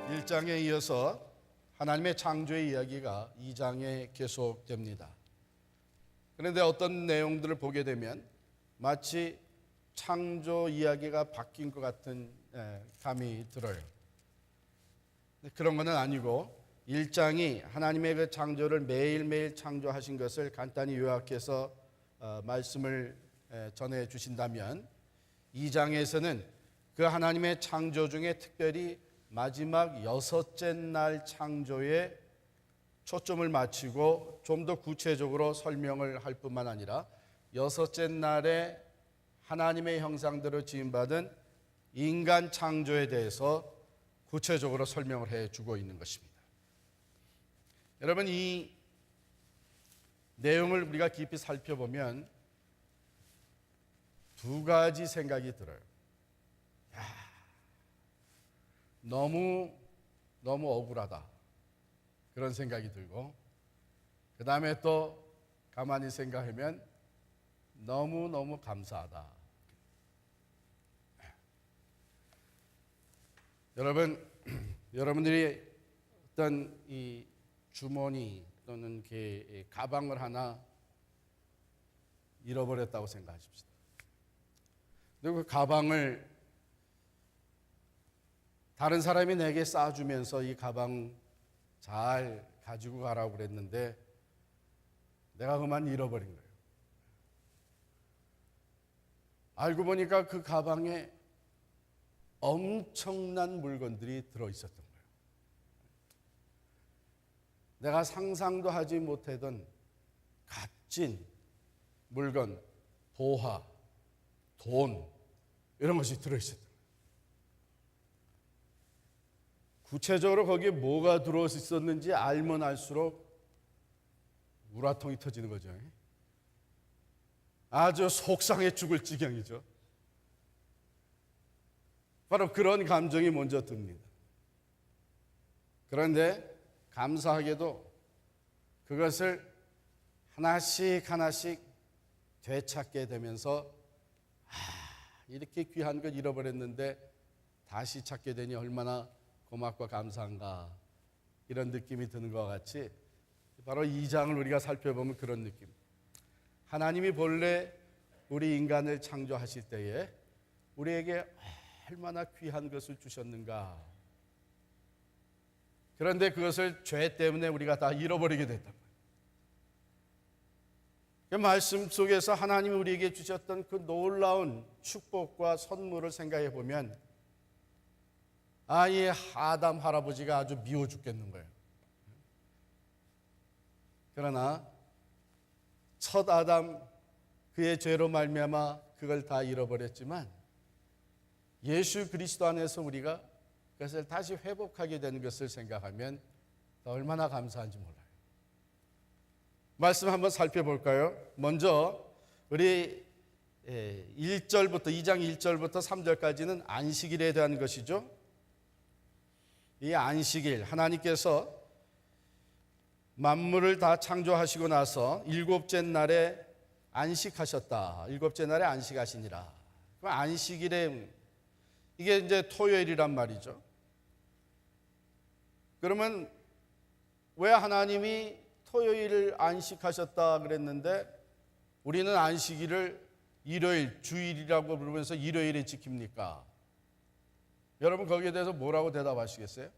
(1장에) 이어서 하나님의 창조의 이야기가 (2장에) 계속됩니다. 그런데 어떤 내용들을 보게 되면 마치 창조 이야기가 바뀐 것 같은 감이 들어요. 그런 것은 아니고 1장이 하나님의 그 창조를 매일매일 창조하신 것을 간단히 요약해서 말씀을 전해 주신다면, 2장에서는 그 하나님의 창조 중에 특별히 마지막 6째 날 창조에 초점을 맞추고 좀 더 구체적으로 설명을 할 뿐만 아니라 6째 날에 하나님의 형상대로 지음받은 인간 창조에 대해서 구체적으로 설명을 해주고 있는 것입니다. 여러분, 이 내용을 우리가 깊이 살펴보면 두 가지 생각이 들어요. 너무 억울하다, 그런 생각이 들고, 그 다음에 또 가만히 생각하면 너무 감사하다. 여러분들이 어떤 이 주머니 또는 가방을 하나 잃어버렸다고 생각하십시다. 그리고 그 가방을 다른 사람이 내게 싸주면서 이 가방 잘 가지고 가라고 그랬는데 내가 그만 잃어버린 거예요. 알고 보니까 그 가방에 엄청난 물건들이 들어있었던 거예요. 내가 상상도 하지 못하던 값진 물건, 보화, 돈, 이런 것이 들어있었던 거예요. 구체적으로 거기에 뭐가 들어있었는지 알면 알수록 우라통이 터지는 거죠. 아주 속상해 죽을 지경이죠. 바로 그런 감정이 먼저 듭니다. 그런데 감사하게도 그것을 하나씩 되찾게 되면서 이렇게 귀한 걸 잃어버렸는데 다시 찾게 되니 얼마나 고맙고 감사한가, 이런 느낌이 드는 것과 같이 바로 2장을 우리가 살펴보면 그런 느낌. 하나님이 본래 우리 인간을 창조하실 때에 우리에게 얼마나 귀한 것을 주셨는가. 그런데 그것을 죄 때문에 우리가 다 잃어버리게 됐단 말이에요. 그 말씀 속에서 하나님이 우리에게 주셨던 그 놀라운 축복과 선물을 생각해 보면 이 아담 할아버지가 아주 미워 죽겠는 거예요. 그러나 첫 아담, 그의 죄로 말미암아 그걸 다 잃어버렸지만 예수 그리스도 안에서 우리가 그것을 다시 회복하게 되는 것을 생각하면 얼마나 감사한지 몰라요. 말씀 한번 살펴볼까요? 먼저 우리 1절부터 2장 1절부터 3절까지는 안식일에 대한 것이죠. 이 안식일, 하나님께서 만물을 다 창조하시고 나서 7째 날에 안식하셨다. 7째 날에 안식하시니라. 그 안식일에, 이게 이제 토요일이란 말이죠. 그러면 왜 하나님이 토요일을 안식하셨다 그랬는데 우리는 안식일을 일요일, 주일이라고 부르면서 일요일에 지킵니까? 여러분, 거기에 대해서 뭐라고 대답하시겠어요?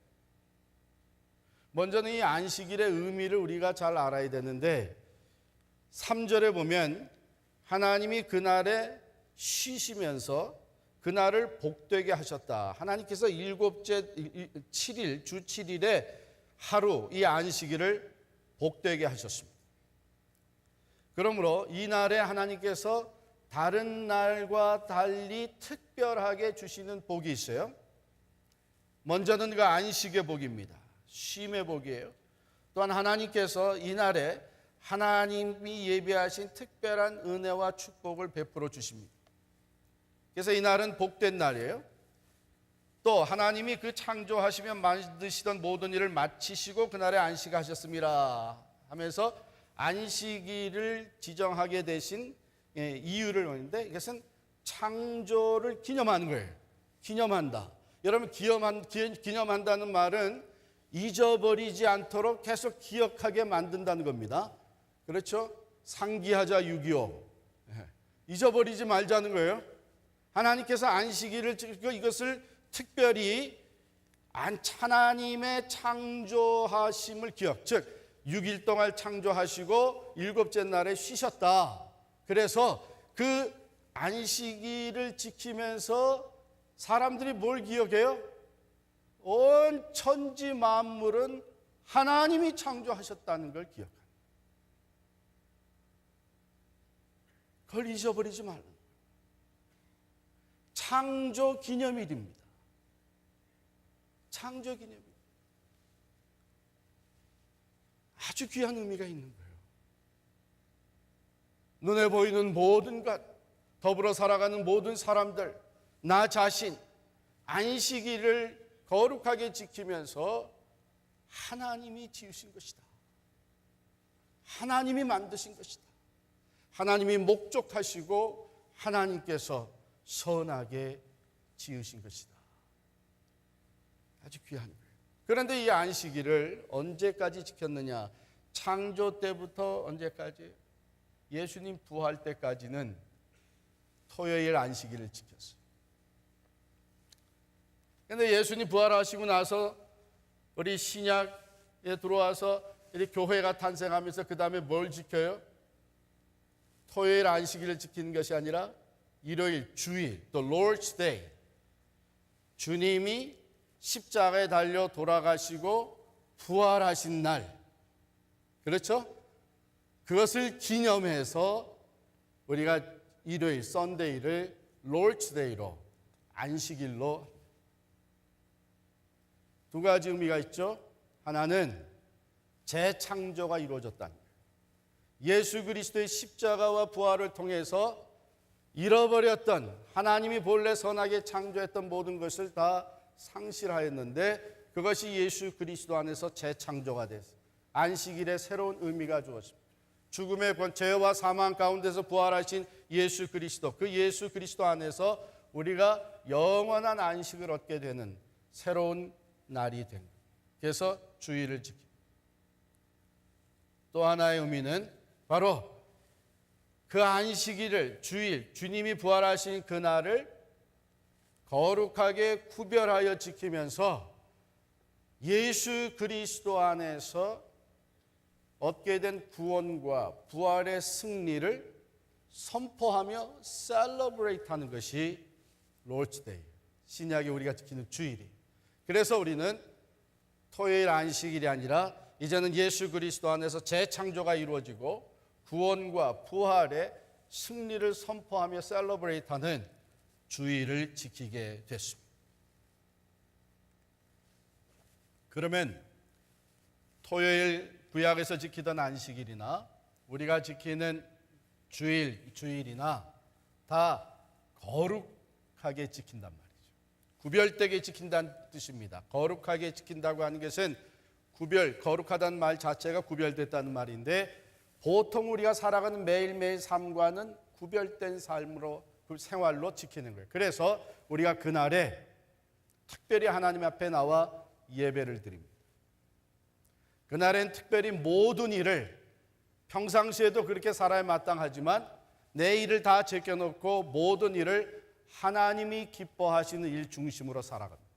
먼저는 이 안식일의 의미를 우리가 잘 알아야 되는데, 3절에 보면 하나님이 그날에 쉬시면서 그날을 복되게 하셨다. 하나님께서 7째 7일, 주 7일에 하루, 이 안식일을 복되게 하셨습니다. 그러므로 이 날에 하나님께서 다른 날과 달리 특별하게 주시는 복이 있어요. 먼저는 그 안식의 복입니다. 쉼의 복이에요. 또한 하나님께서 이 날에 하나님이 예비하신 특별한 은혜와 축복을 베풀어 주십니다. 그래서 이 날은 복된 날이에요. 또 하나님이 그 창조하시며 만드시던 모든 일을 마치시고 그날에 안식하셨습니다 하면서 안식일을 지정하게 되신 이유를 보는데, 이것은 창조를 기념하는 거예요. 기념한다. 여러분, 기념한다는 말은 잊어버리지 않도록 계속 기억하게 만든다는 겁니다. 그렇죠? 상기하자 6.25. 잊어버리지 말자는 거예요. 하나님께서 안식일을 이것을 특별히 하나님의 창조하심을 기억, 즉 6일 동안 창조하시고 일곱째 날에 쉬셨다. 그래서 그 안식일을 지키면서 사람들이 뭘 기억해요? 온 천지 만물은 하나님이 창조하셨다는 걸 기억합니다. 그걸 잊어버리지 말라. 창조 기념일입니다. 창조 기념일. 아주 귀한 의미가 있는 거예요. 눈에 보이는 모든 것, 더불어 살아가는 모든 사람들, 나 자신, 안식일을 거룩하게 지키면서 하나님이 지으신 것이다. 하나님이 만드신 것이다. 하나님이 목적하시고 하나님께서 선하게 지으신 것이다. 아주 귀한 거예요. 그런데 이 안식일을 언제까지 지켰느냐? 창조 때부터 언제까지? 예수님 부활 때까지는 토요일 안식일을 지켰어요. 그런데 예수님 부활하시고 나서 우리 신약에 들어와서 교회가 탄생하면서 그 다음에 뭘 지켜요? 토요일 안식일을 지키는 것이 아니라 일요일, 주일, 또 Lord's Day, 주님이 십자가에 달려 돌아가시고 부활하신 날, 그렇죠? 그것을 기념해서 우리가 일요일, 썬데이를 Lord's Day로, 안식일로, 두 가지 의미가 있죠. 하나는 재창조가 이루어졌다는 거예요. 예수 그리스도의 십자가와 부활을 통해서 잃어버렸던, 하나님이 본래 선하게 창조했던 모든 것을 다 상실하였는데 그것이 예수 그리스도 안에서 재창조가 됐어요. 안식일에 새로운 의미가 주어집니다. 죽음의 죄와 사망 가운데서 부활하신 예수 그리스도, 그 예수 그리스도 안에서 우리가 영원한 안식을 얻게 되는 새로운 날이 된 거예요. 그래서 주일을 지킵니다. 또 하나의 의미는 바로 그 안식일을, 주일, 주님이 부활하신 그날을 거룩하게 구별하여 지키면서 예수 그리스도 안에서 얻게 된 구원과 부활의 승리를 선포하며 셀러브레이트 하는 것이 롤즈 데이, 신약에 우리가 지키는 주일이. 그래서 우리는 토요일 안식일이 아니라 이제는 예수 그리스도 안에서 재창조가 이루어지고 구원과 부활의 승리를 선포하며 셀러브레이트 하는 주일을 지키게 됐습니다. 그러면 토요일 구약에서 지키던 안식일이나 우리가 지키는 주일이나 다 거룩하게 지킨단 말이죠. 구별되게 지킨다는 뜻입니다. 거룩하게 지킨다고 하는 것은 거룩하다는 말 자체가 구별됐다는 말인데 보통 우리가 살아가는 매일매일 삶과는 구별된 삶으로, 그 생활로 지키는 거예요. 그래서 우리가 그날에 특별히 하나님 앞에 나와 예배를 드립니다. 그날엔 특별히 모든 일을, 평상시에도 그렇게 살아야 마땅하지만 내 일을 다 제껴놓고 모든 일을 하나님이 기뻐하시는 일 중심으로 살아갑니다.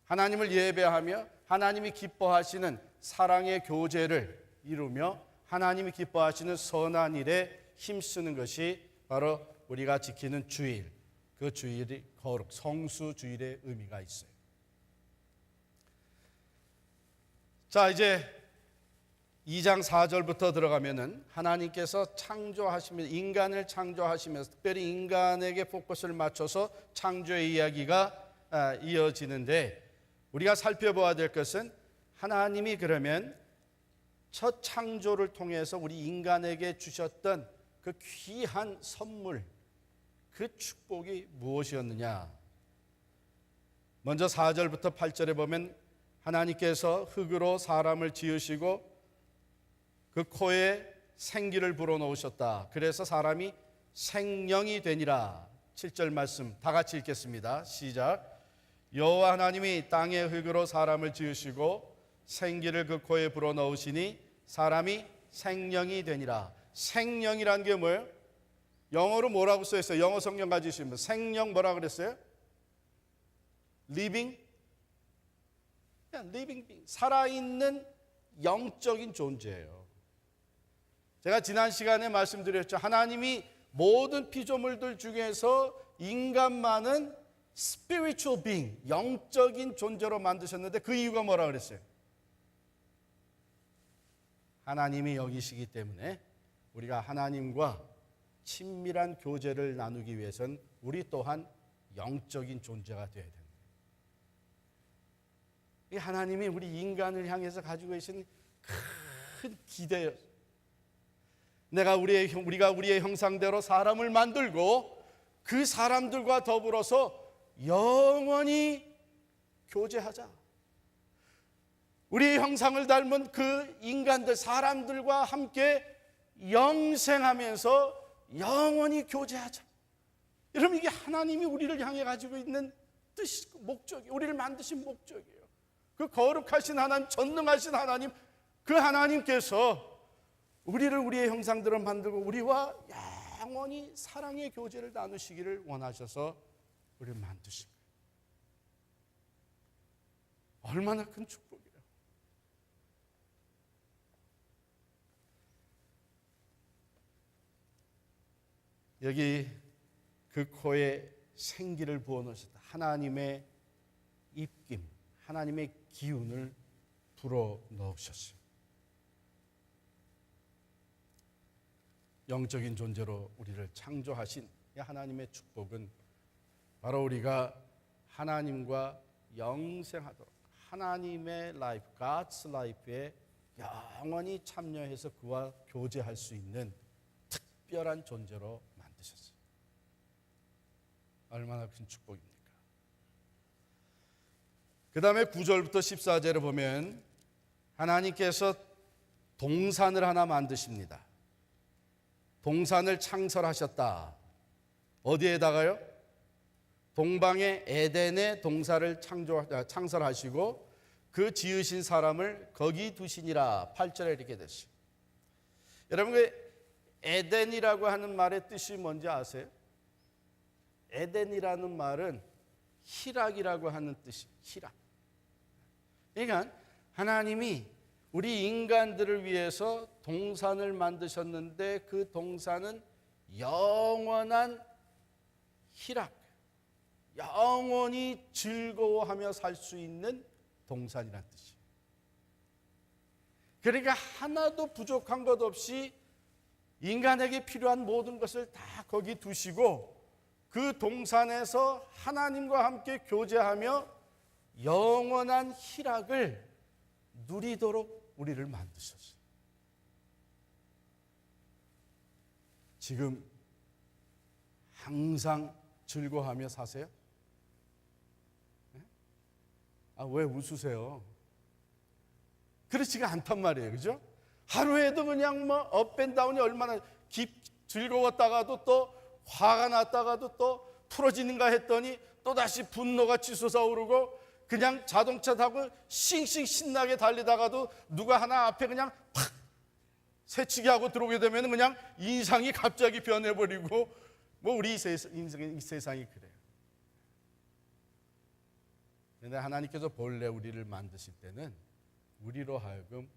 하나님을 예배하며 하나님이 기뻐하시는 사랑의 교제를 이루며 하나님이 기뻐하시는 선한 일에 힘쓰는 것이 바로 우리가 지키는 주일, 그 주일이 거룩, 성수주일의 의미가 있어요. 자, 이제 2장 4절부터 들어가면은 하나님께서 창조하시면서, 인간을 창조하시면서 특별히 인간에게 포커스를 맞춰서 창조의 이야기가 이어지는데, 우리가 살펴봐야 될 것은 하나님이 그러면 첫 창조를 통해서 우리 인간에게 주셨던 그 귀한 선물, 그 축복이 무엇이었느냐. 먼저 4절부터 8절에 보면 하나님께서 흙으로 사람을 지으시고 그 코에 생기를 불어넣으셨다. 그래서 사람이 생령이 되니라. 7절 말씀 다 같이 읽겠습니다. 시작. 여호와 하나님이 땅의 흙으로 사람을 지으시고 생기를 그 코에 불어넣으시니 사람이 생령이 되니라. 생령이란 게 뭐예요? 영어로 뭐라고 써있어요? 영어 성경 가지시면 생령 뭐라 그랬어요? living? living being. 살아있는 영적인 존재예요. 제가 지난 시간에 말씀드렸죠. 하나님이 모든 피조물들 중에서 인간만은 spiritual being, 영적인 존재로 만드셨는데 그 이유가 뭐라 그랬어요? 하나님이 여기시기 때문에 우리가 하나님과 친밀한 교제를 나누기 위해서는 우리 또한 영적인 존재가 되어야 됩니다. 이 하나님이 우리 인간을 향해서 가지고 계신 큰 기대예요. 우리가 우리의 형상대로 사람을 만들고 그 사람들과 더불어서 영원히 교제하자. 우리의 형상을 닮은 그 인간들, 사람들과 함께 영생하면서 영원히 교제하자. 여러분, 이게 하나님이 우리를 향해 가지고 있는 뜻이, 목적이에요. 우리를 만드신 목적이에요. 그 거룩하신 하나님, 전능하신 하나님, 그 하나님께서 우리를 우리의 형상대로 만들고 우리와 영원히 사랑의 교제를 나누시기를 원하셔서 우리를 만드신 거예요. 얼마나 큰 축복이에요. 여기 그 코에 생기를 부어넣으셨다. 하나님의 입김, 하나님의 기운을 불어넣으셨어요. 영적인 존재로 우리를 창조하신 하나님의 축복은 바로 우리가 하나님과 영생하도록 하나님의 라이프, God's life에 영원히 참여해서 그와 교제할 수 있는 특별한 존재로 만드셨어요. 얼마나 큰 축복입니까? 그 다음에 9절부터 14절에 보면 하나님께서 동산을 하나 만드십니다. 동산을 창설하셨다. 어디에다가요? 동방의 에덴의 동산을 창설하시고 그 지으신 사람을 거기 두시니라. 8절에 이렇게 됐어요. 여러분, 그 에덴이라고 하는 말의 뜻이 뭔지 아세요? 에덴이라는 말은 희락이라고 하는 뜻이에요. 희락. 그러니까 하나님이 우리 인간들을 위해서 동산을 만드셨는데 그 동산은 영원한 희락, 영원히 즐거워하며 살 수 있는 동산이라는 뜻이에요. 그러니까 하나도 부족한 것 없이 인간에게 필요한 모든 것을 다 거기 두시고 그 동산에서 하나님과 함께 교제하며 영원한 희락을 누리도록 우리를 만드셨어요. 지금 항상 즐거워하며 사세요? 왜 웃으세요? 그렇지가 않단 말이에요. 그죠? 하루에도 그냥 뭐 업앤다운이 얼마나 즐거웠다가도 또 화가 났다가도 또 풀어지는가 했더니 또다시 분노가 치솟아 오르고 그냥 자동차 타고 싱싱 신나게 달리다가도 누가 하나 앞에 그냥 팍 새치기 하고 들어오게 되면 그냥 인상이 갑자기 변해버리고 뭐 우리 이 세상이 그래요. 그런데 하나님께서 본래 우리를 만드실 때는 우리로 하여금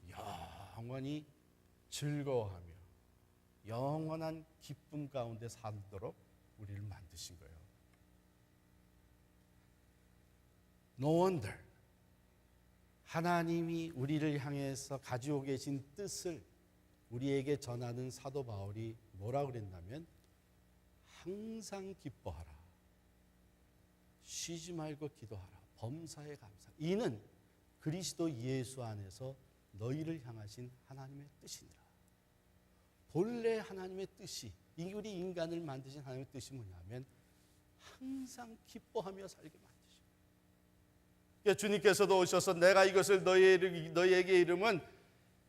영원히 즐거워하며 영원한 기쁨 가운데 살도록 우리를 만드신 거예요. No wonder 하나님이 우리를 향해서 가지고 계신 뜻을 우리에게 전하는 사도 바울이 뭐라 그랬냐면 항상 기뻐하라, 쉬지 말고 기도하라, 범사에 감사. 이는 그리스도 예수 안에서 너희를 향하신 하나님의 뜻이니라. 본래 하나님의 뜻이, 우리 인간을 만드신 하나님의 뜻이 뭐냐면 항상 기뻐하며 살게 만드신 거예요. 주님께서도 오셔서 내가 이것을 너희에게 이름은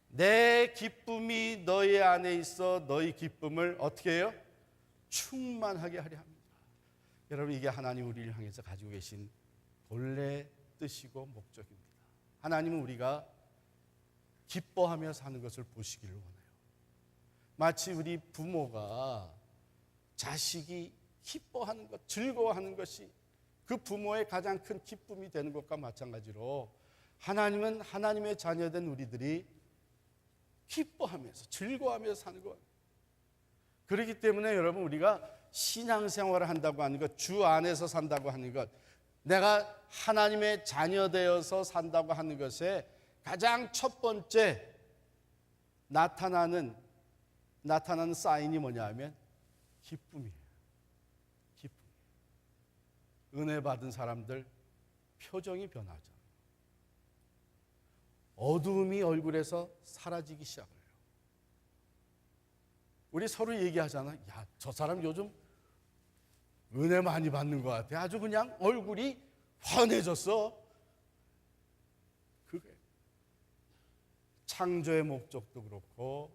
내 기쁨이 너희 안에 있어 너희 기쁨을 어떻게 해요? 충만하게 하려 합니다. 여러분, 이게 하나님 우리를 향해서 가지고 계신 본래 뜻이고 목적입니다. 하나님은 우리가 기뻐하며 사는 것을 보시기를 원해요. 마치 우리 부모가 자식이 기뻐하는 것, 즐거워하는 것이 그 부모의 가장 큰 기쁨이 되는 것과 마찬가지로 하나님은 하나님의 자녀된 우리들이 기뻐하면서 즐거워하면서 사는 것. 그렇기 때문에 여러분, 우리가 신앙생활을 한다고 하는 것, 주 안에서 산다고 하는 것, 내가 하나님의 자녀 되어서 산다고 하는 것에 가장 첫 번째 나타나는 사인이 뭐냐 하면 기쁨이에요. 기쁨. 은혜 받은 사람들 표정이 변하죠. 어두움이 얼굴에서 사라지기 시작해요. 우리 서로 얘기하잖아. 야, 저 사람 요즘 은혜 많이 받는 것 같아. 아주 그냥 얼굴이 환해졌어. 그게 창조의 목적도 그렇고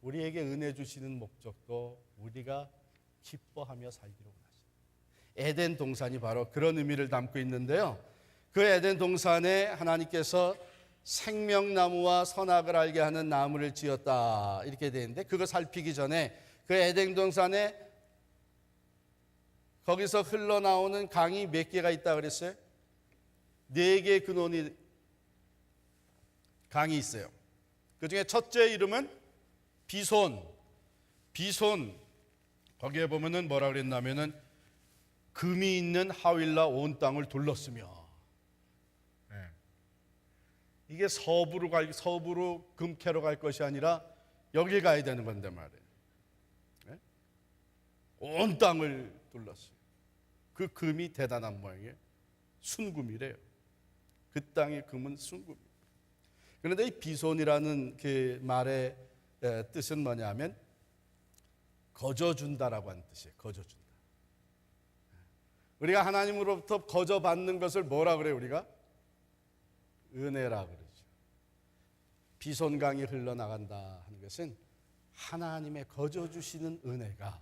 우리에게 은혜 주시는 목적도 우리가 기뻐하며 살기로 원하십니다. 에덴 동산이 바로 그런 의미를 담고 있는데요. 그 에덴 동산에 하나님께서 생명나무와 선악을 알게 하는 나무를 지었다 이렇게 되는데, 그거 살피기 전에 그 에덴 동산에 거기서 흘러나오는 강이 몇 개가 있다 그랬어요? 4개의 근원이 강이 있어요. 그 중에 첫째 이름은 비손. 거기에 보면은 뭐라 그랬냐면은 금이 있는 하윌라 온 땅을 둘렀으며, 이게 서부로 금 캐러 갈 것이 아니라 여기 가야 되는 건데 말이에요. 온 땅을 둘렀어요. 그 금이 대단한 모양이에요. 순금이래요. 그 땅의 금은 순금. 그런데 이 비손이라는 그 말의 뜻은 뭐냐면 거저준다라고 하는 뜻이에요. 거저준다. 우리가 하나님으로부터 거저받는 것을 뭐라 그래요? 우리가 은혜라 그러죠. 비손강이 흘러나간다 하는 것은 하나님의 거저주시는 은혜가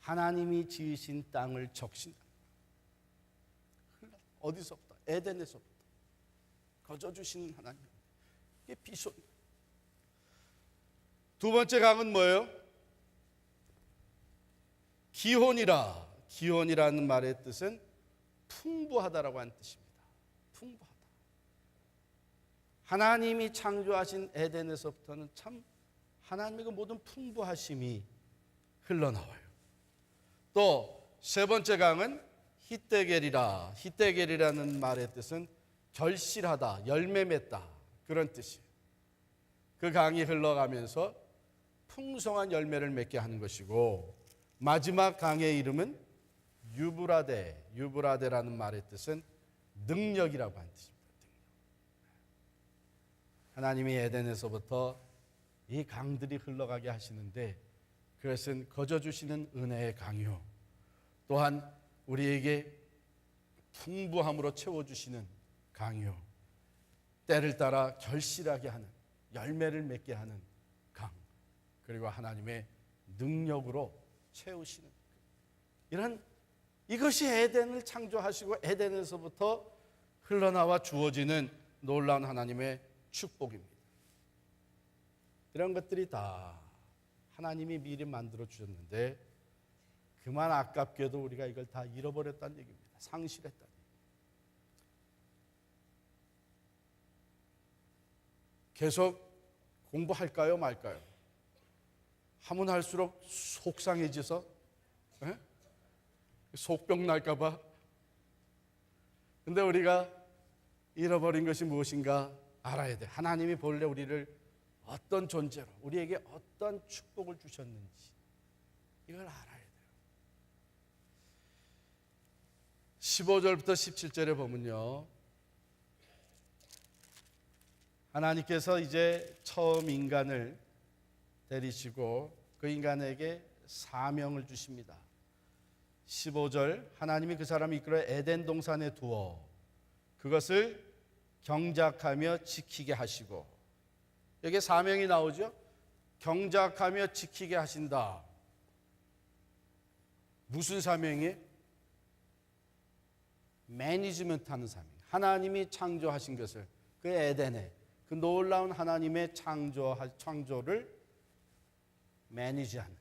하나님이 지으신 땅을 적신다. 어디서부터? 에덴에서부터 거저주시는 하나님. 이게 비손. 두 번째 강은 뭐예요? 기혼이라는 말의 뜻은 풍부하다라고 하는 뜻입니다. 풍부하다. 하나님이 창조하신 에덴에서부터는 참 하나님의 그 모든 풍부하심이 흘러나와요. 또 세 번째 강은 히데겔이라는 말의 뜻은 결실하다, 열매 맺다 그런 뜻이에요. 그 강이 흘러가면서 풍성한 열매를 맺게 하는 것이고, 마지막 강의 이름은 유브라데라는 말의 뜻은 능력이라고 하는 뜻입니다. 하나님이 에덴에서부터 이 강들이 흘러가게 하시는데, 그것은 거저주시는 은혜의 강이요, 또한 우리에게 풍부함으로 채워주시는 강이요, 때를 따라 결실하게 하는, 열매를 맺게 하는 강, 그리고 하나님의 능력으로 채우시는, 이것이 에덴을 창조하시고 에덴에서부터 흘러나와 주어지는 놀라운 하나님의 축복입니다. 이런 것들이 다 하나님이 미리 만들어 주셨는데 그만 아깝게도 우리가 이걸 다 잃어버렸다는 얘기입니다. 상실했다는 얘기입니다. 계속 공부할까요 말까요? 하면 할수록 속상해져서 속병 날까 봐. 근데 우리가 잃어버린 것이 무엇인가 알아야 돼. 하나님이 본래 우리를 어떤 존재로, 우리에게 어떤 축복을 주셨는지 이걸 알아야 돼요. 15절부터 17절에 보면요, 하나님께서 이제 처음 인간을 데리시고 그 인간에게 사명을 주십니다. 15절, 하나님이 그 사람을 이끌어 에덴 동산에 두어 그것을 경작하며 지키게 하시고, 여기에 사명이 나오죠. 경작하며 지키게 하신다. 무슨 사명이에요? 매니지먼트 하는 사명. 하나님이 창조하신 것을, 그 에덴에 그 놀라운 하나님의 창조를 매니지하는,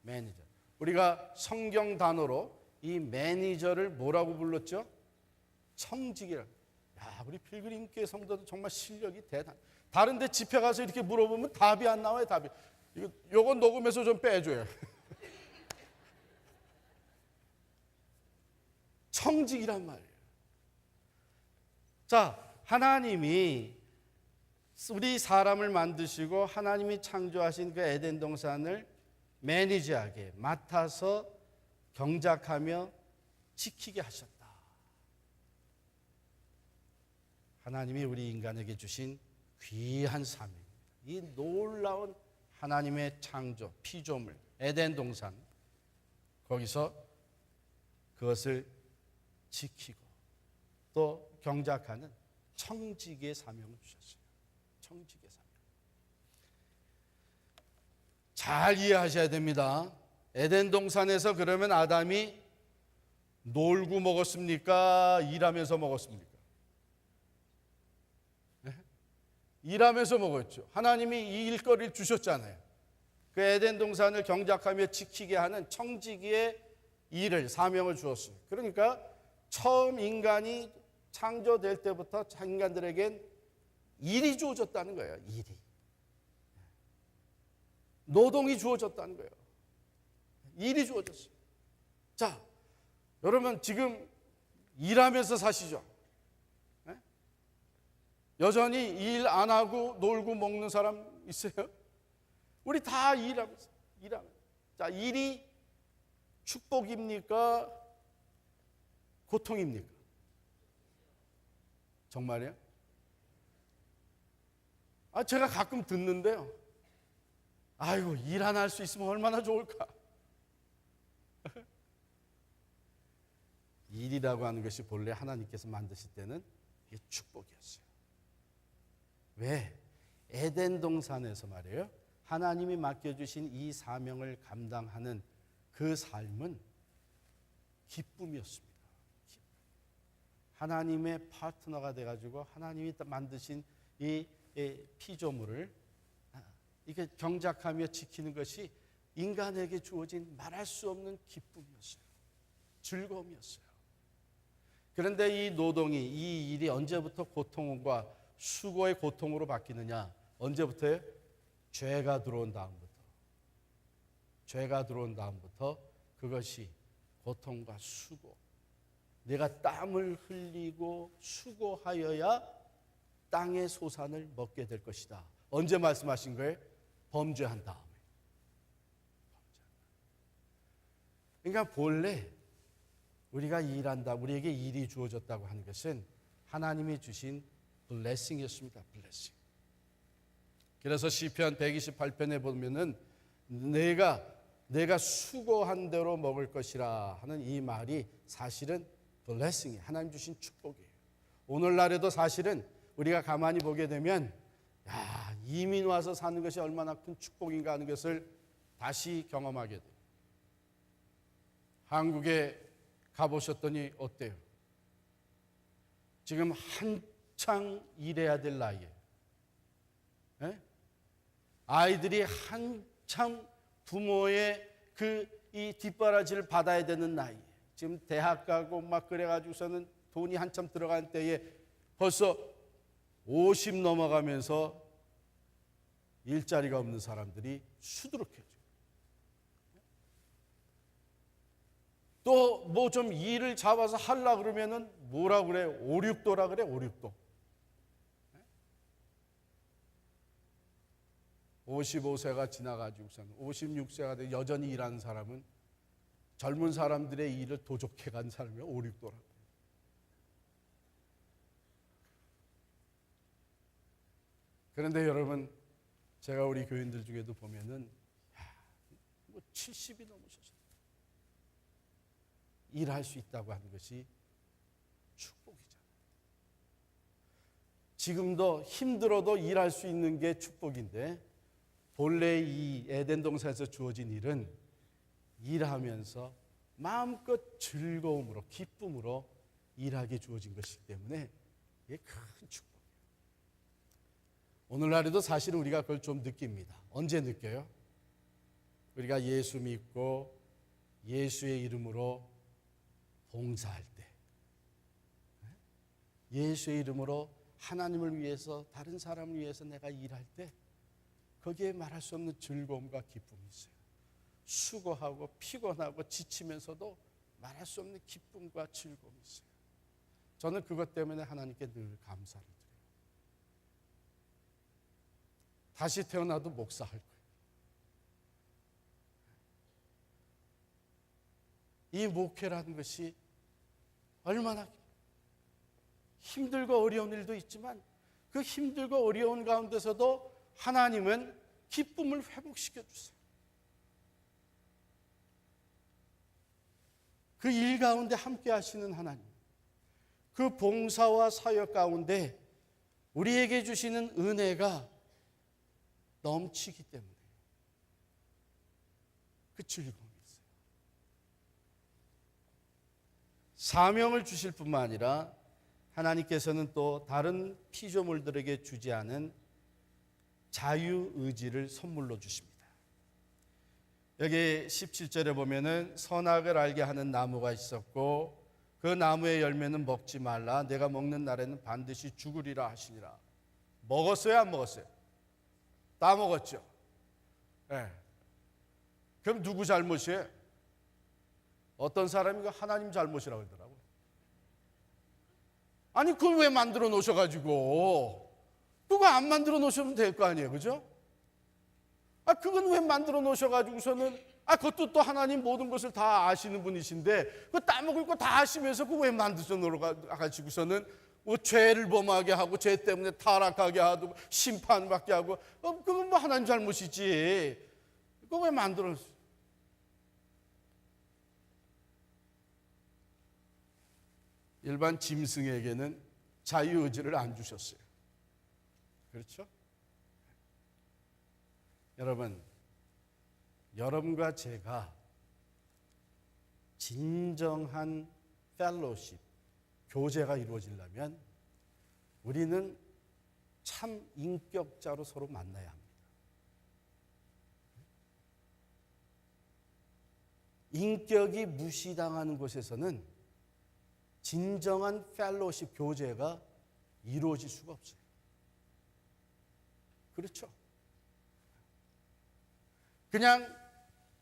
매니저. 우리가 성경 단어로 이 매니저를 뭐라고 불렀죠? 청직이라고. 야, 우리 필그림교회 성도들 정말 실력이 대단. 다른 데 집회 가서 이렇게 물어보면 답이 안 나와요, 답이. 요건 녹음해서 좀 빼줘요. 청직이란 말이에요. 자, 하나님이 우리 사람을 만드시고 하나님이 창조하신 그 에덴 동산을 매니지하게 맡아서 경작하며 지키게 하셨다. 하나님이 우리 인간에게 주신 귀한 사명입니다. 이 놀라운 하나님의 창조, 피조물, 에덴 동산, 거기서 그것을 지키고 또 경작하는 청지기의 사명을 주셨어요. 청지기의 사명. 잘 이해하셔야 됩니다. 에덴 동산에서 그러면 아담이 놀고 먹었습니까? 일하면서 먹었습니까? 네? 일하면서 먹었죠. 하나님이 이 일거리를 주셨잖아요. 그 에덴 동산을 경작하며 지키게 하는 청지기의 일을, 사명을 주었어요. 그러니까 처음 인간이 창조될 때부터 인간들에겐 일이 주어졌다는 거예요. 일이. 노동이 주어졌다는 거예요. 일이 주어졌어요. 자, 여러분 지금 일하면서 사시죠? 네? 여전히 일 안 하고 놀고 먹는 사람 있어요? 우리 다 일하면서. 자, 일이 축복입니까? 고통입니까? 정말이에요? 제가 가끔 듣는데요. 아이고, 일 하나 할 수 있으면 얼마나 좋을까? 일이라고 하는 것이 본래 하나님께서 만드실 때는 이게 축복이었어요. 왜? 에덴 동산에서 말이에요. 하나님이 맡겨주신 이 사명을 감당하는 그 삶은 기쁨이었습니다. 하나님의 파트너가 돼가지고 하나님이 만드신 이 피조물을 이렇게 경작하며 지키는 것이 인간에게 주어진 말할 수 없는 기쁨이었어요. 즐거움이었어요. 그런데 이 노동이, 이 일이 언제부터 고통과 수고의 고통으로 바뀌느냐? 언제부터요? 죄가 들어온 다음부터. 죄가 들어온 다음부터 그것이 고통과 수고, 내가 땀을 흘리고 수고하여야 땅의 소산을 먹게 될 것이다. 언제 말씀하신 거예요? 범죄한 다음에. 그러니까 본래 우리가 일한다, 우리에게 일이 주어졌다고 하는 것은 하나님이 주신 블레싱이었습니다. 블레싱. 그래서 시편 128편에 보면은 내가 수고한 대로 먹을 것이라 하는 이 말이 사실은 블레싱이, 하나님 주신 축복이에요. 오늘날에도 사실은 우리가 가만히 보게 되면 이민 와서 사는 것이 얼마나 큰 축복인가 하는 것을 다시 경험하게 돼요. 한국에 가보셨더니 어때요? 지금 한창 일해야 될 나이에, 아이들이 한참 부모의 이 뒷바라지를 받아야 되는 나이에, 지금 대학 가고 막 그래가지고서는 돈이 한참 들어간 때에 벌써 50 넘어가면서 일자리가 없는 사람들이 수두룩해져. 또 뭐 좀 일을 잡아서 하려고 그러면은 뭐라 그래? 5, 6도라 그래? 5, 6도. 55세가 지나가지고서는 56세가 돼 여전히 일하는 사람은 젊은 사람들의 일을 도적해 간 사람이 5, 6도라고. 그런데 여러분, 제가 우리 교인들 중에도 보면은 뭐 70이 넘으셔서 일할 수 있다고 하는 것이 축복이잖아요. 지금도 힘들어도 일할 수 있는 게 축복인데, 본래 이 에덴 동산에서 주어진 일은 일하면서 마음껏 즐거움으로 기쁨으로 일하게 주어진 것이기 때문에 이게 큰 축복이에요. 오늘날에도 사실은 우리가 그걸 좀 느낍니다. 언제 느껴요? 우리가 예수 믿고 예수의 이름으로 봉사할 때, 예수의 이름으로 하나님을 위해서 다른 사람을 위해서 내가 일할 때 거기에 말할 수 없는 즐거움과 기쁨이 있어요. 수고하고 피곤하고 지치면서도 말할 수 없는 기쁨과 즐거움이 있어요. 저는 그것 때문에 하나님께 늘 감사를 드려요. 다시 태어나도 목사할 거예요. 이 목회라는 것이 얼마나 힘들고 어려운 일도 있지만 그 힘들고 어려운 가운데서도 하나님은 기쁨을 회복시켜 주세요. 그 일 가운데 함께 하시는 하나님, 그 봉사와 사역 가운데 우리에게 주시는 은혜가 넘치기 때문에 그 즐거움이 있어요. 사명을 주실 뿐만 아니라 하나님께서는 또 다른 피조물들에게 주지 않은 자유의지를 선물로 주십니다. 여기 17절에 보면은 선악을 알게 하는 나무가 있었고 그 나무의 열매는 먹지 말라. 내가 먹는 날에는 반드시 죽으리라 하시니라. 먹었어요, 안 먹었어요? 다 먹었죠. 네. 그럼 누구 잘못이에요? 어떤 사람이 하나님 잘못이라고 그러더라고요. 아니 그걸 왜 만들어 놓으셔가지고 그거 안 만들어 놓으시면 될 거 아니에요, 그죠? 그건 왜 만들어 놓으셔가지고서는 그것도 또 하나님 모든 것을 다 아시는 분이신데 그 따먹을 거 다 아시면서 그거 왜 만드셔 놓으셔가지고서는 뭐 죄를 범하게 하고 죄 때문에 타락하게 하고 심판받게 하고 그건 뭐 하나님 잘못이지. 그거 왜 만들어 놓으셔? 일반 짐승에게는 자유의지를 안 주셨어요. 그렇죠? 여러분, 여러분과 제가 진정한 펠로십, 교제가 이루어지려면 우리는 참 인격자로 서로 만나야 합니다. 인격이 무시당하는 곳에서는 진정한 펠로십, 교제가 이루어질 수가 없어요. 그렇죠? 그냥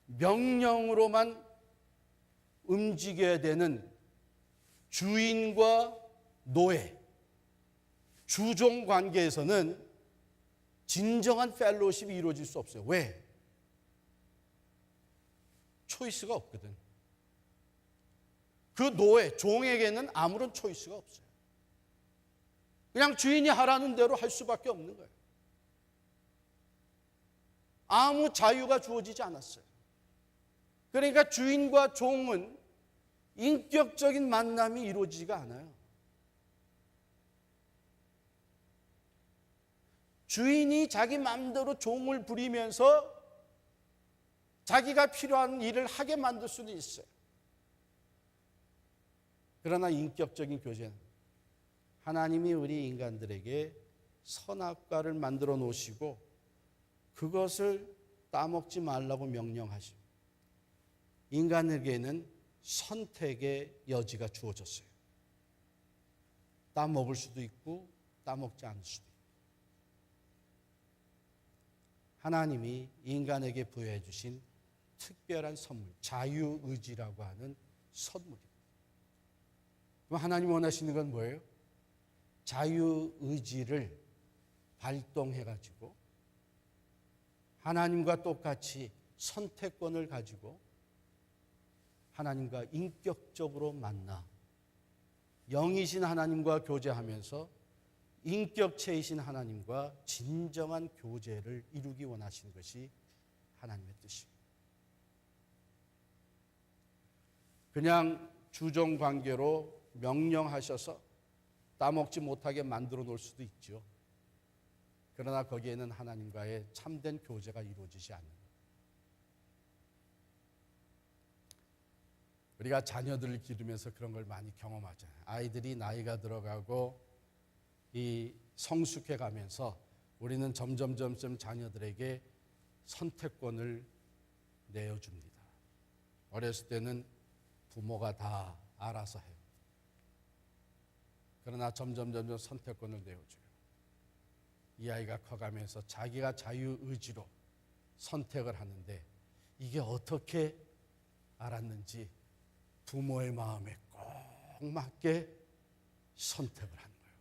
명령으로만 움직여야 되는 주인과 노예, 주종 관계에서는 진정한 펠로십이 이루어질 수 없어요. 왜? 초이스가 없거든. 그 노예, 종에게는 아무런 초이스가 없어요. 그냥 주인이 하라는 대로 할 수밖에 없는 거예요. 아무 자유가 주어지지 않았어요. 그러니까 주인과 종은 인격적인 만남이 이루어지지가 않아요. 주인이 자기 마음대로 종을 부리면서 자기가 필요한 일을 하게 만들 수는 있어요. 그러나 인격적인 교제는 하나님이 우리 인간들에게 선악과를 만들어 놓으시고 그것을 따먹지 말라고 명령하시고 인간에게는 선택의 여지가 주어졌어요. 따먹을 수도 있고 따먹지 않을 수도 있고. 하나님이 인간에게 부여해 주신 특별한 선물, 자유의지라고 하는 선물입니다. 그럼 하나님 원하시는 건 뭐예요? 자유의지를 발동해가지고 하나님과 똑같이 선택권을 가지고 하나님과 인격적으로 만나 영이신 하나님과 교제하면서 인격체이신 하나님과 진정한 교제를 이루기 원하시는 것이 하나님의 뜻입니다. 그냥 주종 관계로 명령하셔서 따먹지 못하게 만들어 놓을 수도 있죠. 그러나 거기에는 하나님과의 참된 교제가 이루어지지 않는 거예요. 우리가 자녀들을 기르면서 그런 걸 많이 경험하잖아요. 아이들이 나이가 들어가고 이 성숙해 가면서 우리는 점점 자녀들에게 선택권을 내어줍니다. 어렸을 때는 부모가 다 알아서 해요. 그러나 점점 선택권을 내어줘요. 이 아이가 커가면서 자기가 자유의지로 선택을 하는데 이게 어떻게 알았는지 부모의 마음에 꼭 맞게 선택을 하는 거예요.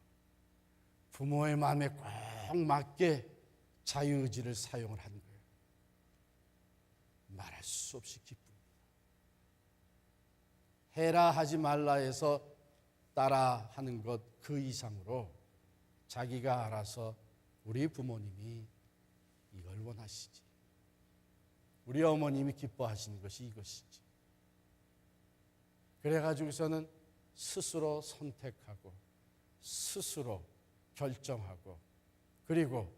부모의 마음에 꼭 맞게 자유의지를 사용을 하는 거예요. 말할 수 없이 기쁩니다. 해라 하지 말라 해서 따라 하는 것 그 이상으로 자기가 알아서 우리 부모님이 이걸 원하시지, 우리 어머님이 기뻐하시는 것이 이것이지, 그래가지고서는 스스로 선택하고 스스로 결정하고 그리고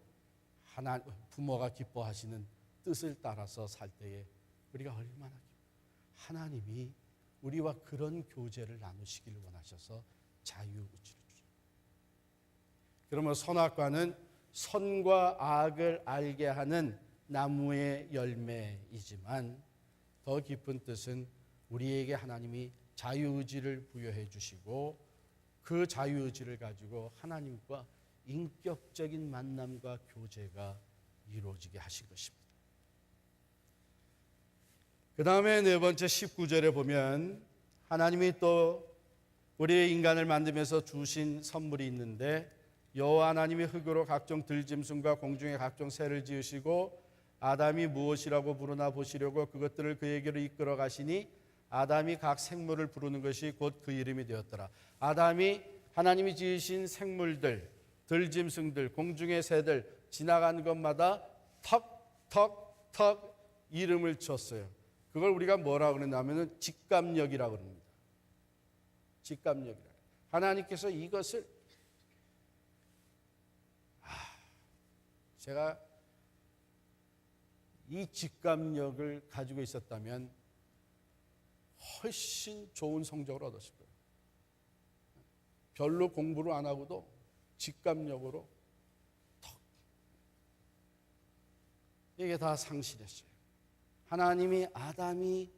부모가 기뻐하시는 뜻을 따라서 살 때에 우리가 얼마나 하나님이 우리와 그런 교제를 나누시기를 원하셔서 자유의지를 주죠. 그러면 선악과는 선과 악을 알게 하는 나무의 열매이지만 더 깊은 뜻은 우리에게 하나님이 자유의지를 부여해 주시고 그 자유의지를 가지고 하나님과 인격적인 만남과 교제가 이루어지게 하신 것입니다. 그 다음에 네 번째 19절에 보면 하나님이 또 우리 인간을 만들면서 주신 선물이 있는데 여호와 하나님이 흙으로 각종 들짐승과 공중의 각종 새를 지으시고 아담이 무엇이라고 부르나 보시려고 그것들을 그에게로 이끌어 가시니 아담이 각 생물을 부르는 것이 곧 그 이름이 되었더라. 아담이 하나님이 지으신 생물들, 들짐승들, 공중의 새들 지나가는 것마다 턱 이름을 쳤어요. 그걸 우리가 뭐라고 그러냐면 직감력이라고 그럽니다. 직감력이라. 하나님께서 이것을 제가 이 직감력을 가지고 있었다면 훨씬 좋은 성적을 얻었을 거예요. 별로 공부를 안 하고도 직감력으로 이게 다 상실했어요. 하나님이 아담이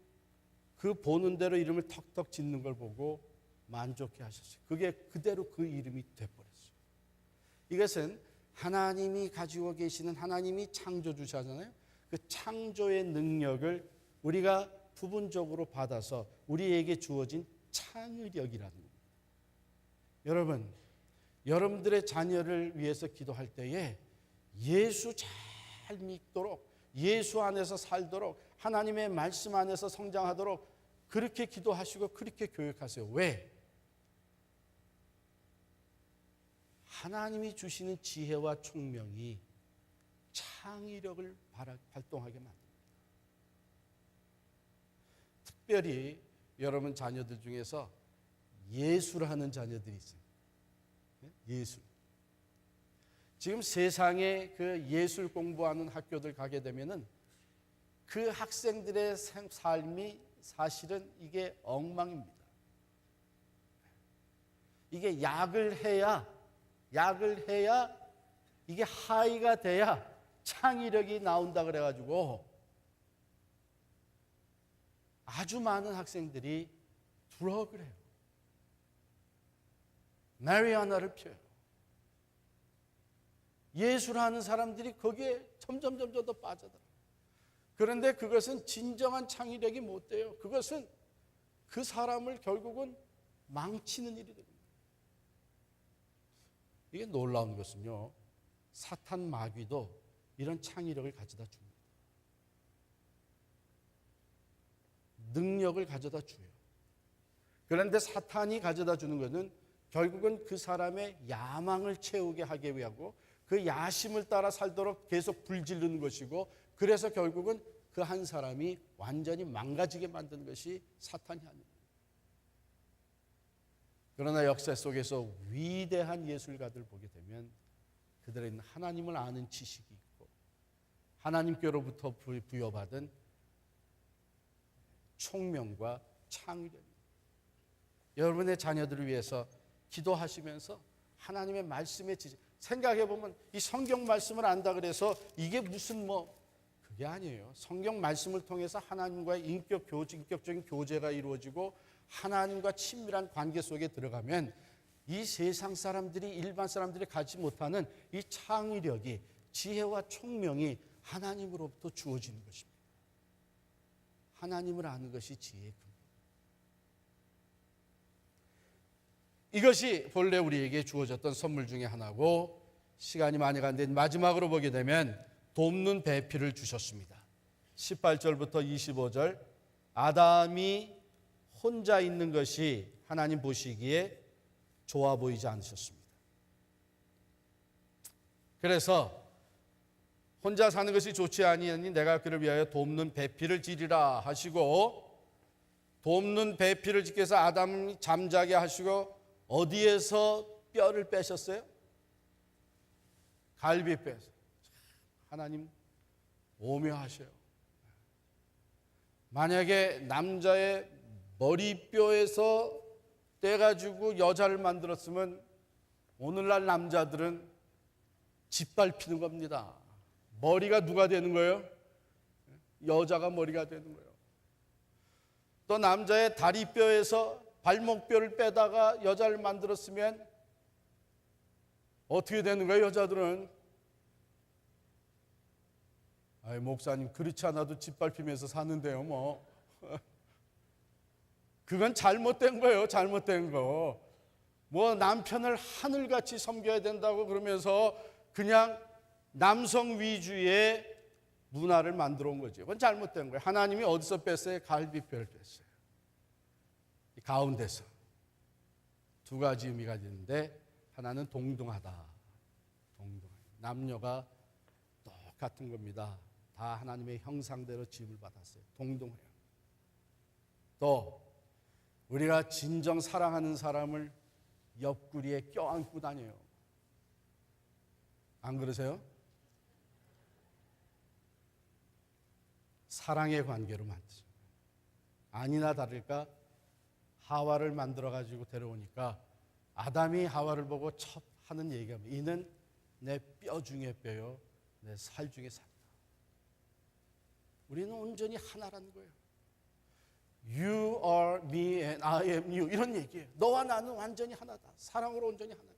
그 보는 대로 이름을 턱턱 짓는 걸 보고 만족해 하셨어요. 그게 그대로 그 이름이 돼버렸어요. 이것은 하나님이 가지고 계시는 하나님이 창조주시잖아요. 그 창조의 능력을 우리가 부분적으로 받아서 우리에게 주어진 창의력이라는 겁니다. 여러분, 여러분들의 자녀를 위해서 기도할 때에 예수 잘 믿도록, 예수 안에서 살도록, 하나님의 말씀 안에서 성장하도록 그렇게 기도하시고 그렇게 교육하세요. 왜? 하나님이 주시는 지혜와 총명이 창의력을 발동하게 만듭니다. 특별히 여러분 자녀들 중에서 예술을 하는 자녀들이 있어요. 예술. 지금 세상에 그 예술 공부하는 학교들 가게 되면은 그 학생들의 삶이 사실은 이게 엉망입니다. 이게 약을 해야 이게 하이가 돼야 창의력이 나온다 그래가지고 아주 많은 학생들이 드러그를 해요. 마리아나를 피워요. 예술하는 사람들이 거기에 점점 더 빠져들어요. 그런데 그것은 진정한 창의력이 못 돼요. 그것은 그 사람을 결국은 망치는 일이 됩니다. 이게 놀라운 것은요, 사탄 마귀도 이런 창의력을 가져다 줍니다. 능력을 가져다 줘요. 그런데 사탄이 가져다 주는 것은 결국은 그 사람의 야망을 채우게 하기 위하고 그 야심을 따라 살도록 계속 불지르는 것이고, 그래서 결국은 그 한 사람이 완전히 망가지게 만드는 것이 사탄이 아닙니다. 그러나 역사 속에서 위대한 예술가들 보게 되면 그들은 하나님을 아는 지식이 있고 하나님께로부터 부여받은 총명과 창의력입니다. 여러분의 자녀들을 위해서 기도하시면서 하나님의 말씀에 생각해 보면 이 성경 말씀을 안다 그래서 이게 무슨 그게 아니에요. 성경 말씀을 통해서 하나님과의 인격적인 교제가 이루어지고 하나님과 친밀한 관계 속에 들어가면 이 세상 사람들이 일반 사람들이 갖지 못하는 이 창의력이 지혜와 총명이 하나님으로부터 주어지는 것입니다. 하나님을 아는 것이 지혜의 근본. 이것이 본래 우리에게 주어졌던 선물 중에 하나고 시간이 많이 간데 마지막으로 보게 되면 돕는 배필을 주셨습니다. 18절부터 25절 아담이 혼자 있는 것이 하나님 보시기에 좋아 보이지 않으셨습니다. 그래서 혼자 사는 것이 좋지 아니하니 내가 그를 위하여 돕는 배필을 지리라 하시고 돕는 배필을 짓기 위해서 아담이 잠자게 하시고 어디에서 뼈를 빼셨어요? 갈비뼈에서. 하나님 오묘하셔요. 만약에 남자의 머리뼈에서 떼가지고 여자를 만들었으면 오늘날 남자들은 짓밟히는 겁니다. 머리가 누가 되는 거예요? 여자가 머리가 되는 거예요. 또 남자의 다리뼈에서 발목뼈를 빼다가 여자를 만들었으면 어떻게 되는 거예요? 여자들은 목사님 그렇지 않아도 짓밟히면서 사는데요 그건 잘못된 거예요. 잘못된 거. 남편을 하늘같이 섬겨야 된다고 그러면서 그냥 남성 위주의 문화를 만들어 온 거죠. 그건 잘못된 거예요. 하나님이 어디서 뺐어요? 갈비뼈를 뺐어요. 가운데서 두 가지 의미가 있는데 하나는 동등하다. 남녀가 똑같은 겁니다. 다 하나님의 형상대로 지음을 받았어요. 동등해요. 또 우리가 진정 사랑하는 사람을 옆구리에 껴안고 다녀요. 안 그러세요? 사랑의 관계로 만드죠. 아니나 다를까 하와를 만들어가지고 데려오니까 아담이 하와를 보고 첫 하는 얘기가 이는 내 뼈 중에 뼈요 내 살 중에 살이다. 우리는 온전히 하나라는 거예요. You are me and I am you 이런 얘기예요. 너와 나는 완전히 하나다. 사랑으로 온전히 하나다.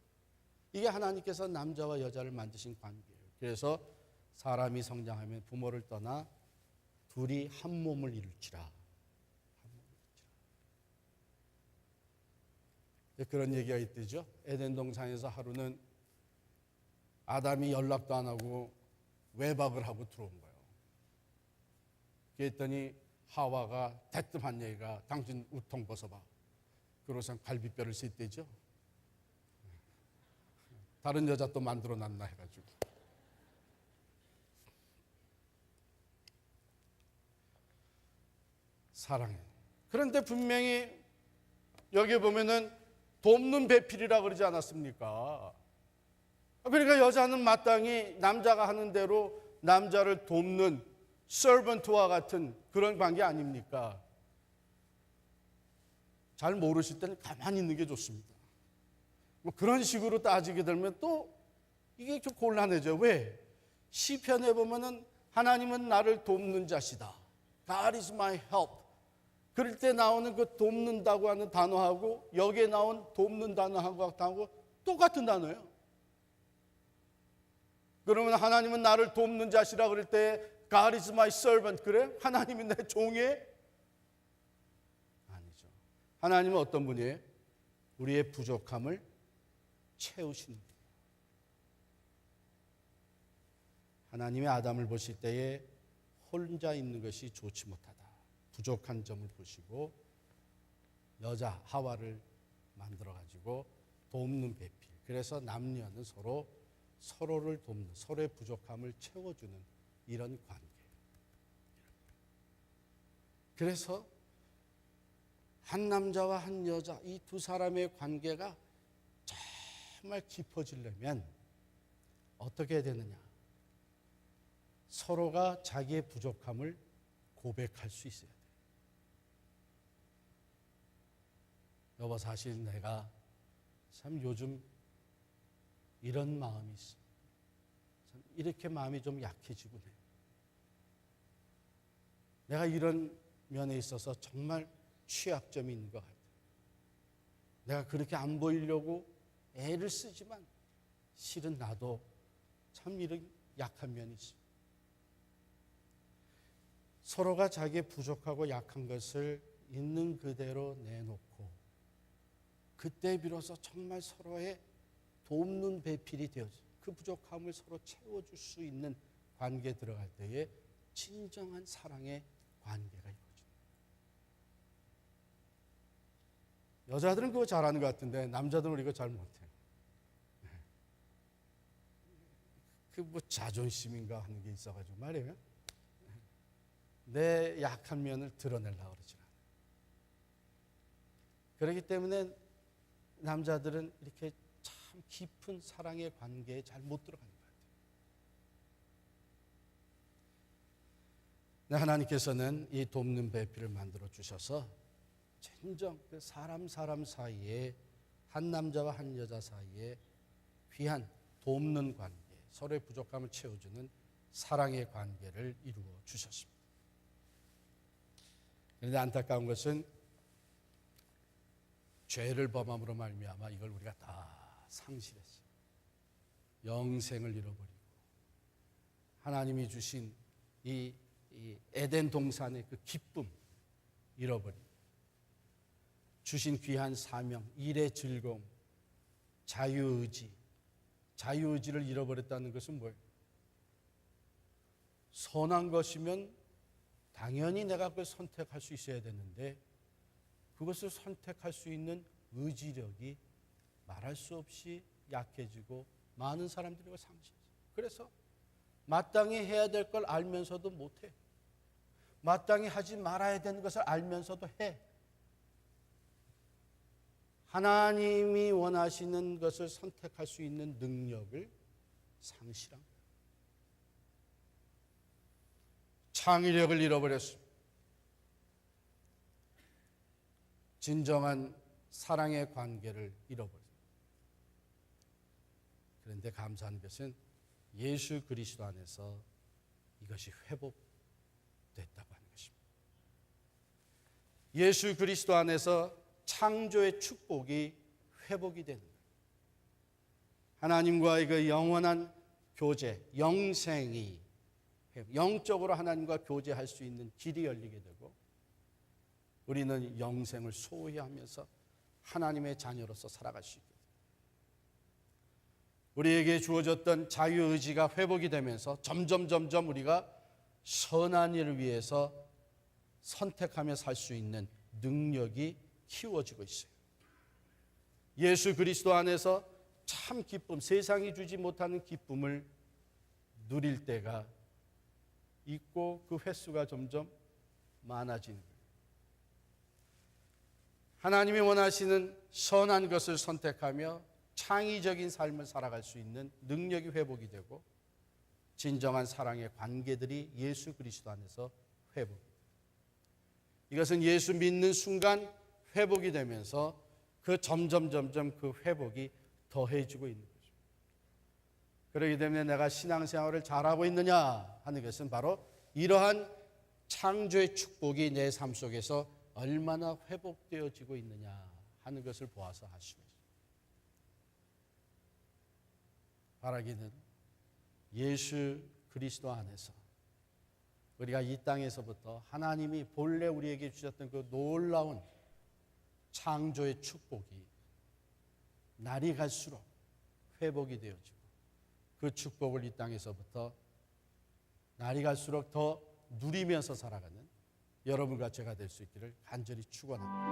이게 하나님께서 남자와 여자를 만드신 관계예요. 그래서 사람이 성장하면 부모를 떠나 둘이 한 몸을 이룰지라. 그런 얘기가 있대죠. 에덴 동산에서 하루는 아담이 연락도 안 하고 외박을 하고 들어온 거예요. 그랬더니 하와가 대뜸한 얘기가 당신 우통 벗어봐. 그러고서 갈비뼈를 씻대죠. 다른 여자 또 만들어 놨나 해가지고. 사랑해. 그런데 분명히 여기 보면은 돕는 배필이라 그러지 않았습니까? 그러니까 여자는 마땅히 남자가 하는 대로 남자를 돕는 서번트와 같은 그런 관계 아닙니까? 잘 모르실 때는 가만히 있는 게 좋습니다. 그런 식으로 따지게 되면 또 이게 좀 곤란해져요. 왜? 시편에 보면은 하나님은 나를 돕는 자시다. God is my help. 그럴 때 나오는 그 돕는다고 하는 단어하고 여기에 나온 돕는 단어하고 똑같은 단어예요. 그러면 하나님은 나를 돕는 자시라 그럴 때 God is my servant. 그래? 하나님이 내 종이에요? 아니죠. 하나님은 어떤 분이에요? 우리의 부족함을 채우시는 분이에요. 하나님이 아담을 보실 때에 혼자 있는 것이 좋지 못하다. 부족한 점을 보시고 여자 하와를 만들어가지고 돕는 배필. 그래서 남녀는 서로를 돕는, 서로의 부족함을 채워주는 이런 관계. 그래서 한 남자와 한 여자, 이 두 사람의 관계가 정말 깊어지려면 어떻게 해야 되느냐? 서로가 자기의 부족함을 고백할 수 있어야 돼요. 여보, 사실 내가 참 요즘 이런 마음이 있어. 참 이렇게 마음이 좀 약해지고 해. 내가 이런 면에 있어서 정말 취약점이 있는 것 같아. 내가 그렇게 안 보이려고 애를 쓰지만 실은 나도 참 이런 약한 면이 있어. 서로가 자기의 부족하고 약한 것을 있는 그대로 내놓고 그때 비로소 정말 서로의 돕는 배필이 되어져 그 부족함을 서로 채워줄 수 있는 관계에 들어갈 때에 진정한 사랑의 관계가 이루어집니다. 여자들은 그거 잘하는 것 같은데 남자들은 이거 잘 못해요. 그 뭐 자존심인가 하는 게 있어가지고 말이에요. 내 약한 면을 드러내려고 그러지 않아요. 그렇기 때문에 남자들은 이렇게 참 깊은 사랑의 관계에 잘 못 들어가는 것 같아요. 하나님께서는 이 돕는 배필을 만들어 주셔서 진정 그 사람 사이에 한 남자와 한 여자 사이에 귀한 돕는 관계, 서로의 부족함을 채워주는 사랑의 관계를 이루어 주셨습니다. 그런데 안타까운 것은 죄를 범함으로 말미암아 이걸 우리가 다 상실했어요. 영생을 잃어버리고 하나님이 주신 이 에덴 동산의 그 기쁨 잃어버리고 주신 귀한 사명, 일의 즐거움, 자유의지를 잃어버렸다는 것은 뭐예요? 선한 것이면 당연히 내가 그걸 선택할 수 있어야 되는데 그것을 선택할 수 있는 의지력이 말할 수 없이 약해지고 많은 사람들이 그걸 상실해요. 그래서 마땅히 해야 될 걸 알면서도 못해. 마땅히 하지 말아야 되는 것을 알면서도 해. 하나님이 원하시는 것을 선택할 수 있는 능력을 상실한 거예요. 창의력을 잃어버렸습니다. 진정한 사랑의 관계를 잃어버렸습니다. 그런데 감사한 것은 예수 그리스도 안에서 이것이 회복됐다고 하는 것입니다. 예수 그리스도 안에서 창조의 축복이 회복이 되는 거예요. 하나님과의 그 영원한 교제, 영생이 영적으로 하나님과 교제할 수 있는 길이 열리게 되고 우리는 영생을 소유하면서 하나님의 자녀로서 살아갈 수 있게 됩니다. 우리에게 주어졌던 자유의지가 회복이 되면서 점점 우리가 선한 일을 위해서 선택하며 살 수 있는 능력이 키워지고 있어요. 예수 그리스도 안에서 참 기쁨, 세상이 주지 못하는 기쁨을 누릴 때가 있고 그 횟수가 점점 많아지는 거예요. 하나님이 원하시는 선한 것을 선택하며 창의적인 삶을 살아갈 수 있는 능력이 회복이 되고 진정한 사랑의 관계들이 예수 그리스도 안에서 회복됩니다. 이것은 예수 믿는 순간 회복이 되면서 그 점점 그 회복이 더해지고 있는 거죠. 그렇기 때문에 내가 신앙생활을 잘하고 있느냐 하는 것은 바로 이러한 창조의 축복이 내 삶 속에서 얼마나 회복되어지고 있느냐 하는 것을 보아서 알 수가 있습니다. 바라기는 예수 그리스도 안에서 우리가 이 땅에서부터 하나님이 본래 우리에게 주셨던 그 놀라운 창조의 축복이 날이 갈수록 회복이 되어지고 그 축복을 이 땅에서부터 날이 갈수록 더 누리면서 살아가는 여러분과 제가 될 수 있기를 간절히 축원합니다.